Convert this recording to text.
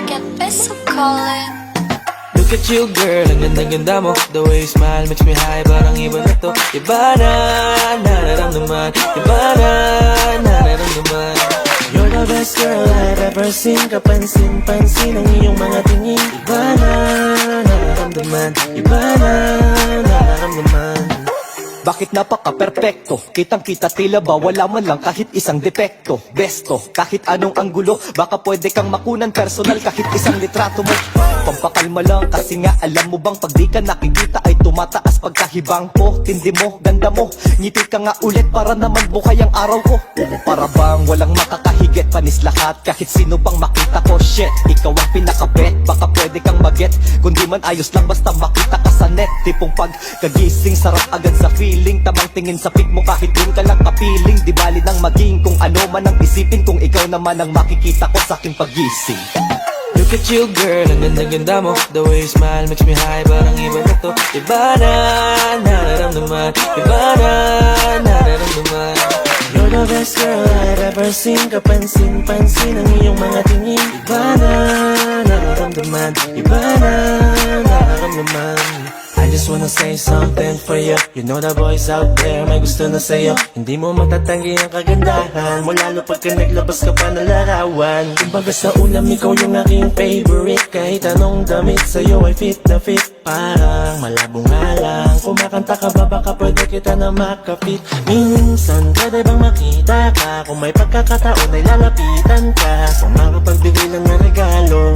get peso calling. Look at you girl, ang ganda-ganda mo. The way you smile makes me high, parang iba na to. Iba na, nararamdaman. Iba na, nararamdaman. You're the best girl I've ever seen. Kapansin-pansin ang iyong mga tingin. Iba na, nararamdaman. Iba na, nararamdaman. Bakit napaka-perfecto? Kitang-kita tila ba wala man lang kahit isang depekto. Besto, kahit anong anggulo, baka pwede kang makunan personal kahit isang litrato mo. Pampakalma lang kasi nga alam mo bang pag di ka nakikita ay tumataas pagkahibang ko. Tindi mo, ganda mo, ngiti ka nga ulit para naman bukay ang araw ko. Para bang walang makakahigit, panis lahat kahit sino bang makita ko. Shit, ikaw ang pinakabet, baka pwede kang maget. Kundi man ayos lang basta makita ka sa net. Tipong pagkagising sarap agad sa feeling. Tamang tingin sa pic mo kahit rin ka lang kapiling. Di bali nang maging kung ano man ang isipin, kung ikaw naman ang makikita ko sa aking pagising. Look at you girl, ang ganda-ganda mo. The way you smile makes me high, parang iba na to. Iba na, nararamdaman. Iba na, nararamdaman. You're the best girl I've ever seen. Kapansin-pansin ang iyong mga tingin. Iba na, nararamdaman. Iba na, nararamdaman. I just wanna say something for you. You know the boys out there may gusto na sa'yo. Hindi mo matatanggi ang kagandahan mo, lalo pagka naglabas ka pa ng larawan. Kumbaga sa ulam ikaw yung aking favorite. Kahit anong damit sa'yo ay fit na fit. Parang malabo nga lang. Kumakanta ka ba baka pwede kita na makapit. Minsan pwede bang makita ka? Kung may pagkakataon ay lalapitan ka. Kung makapagbigay lang ng regalo.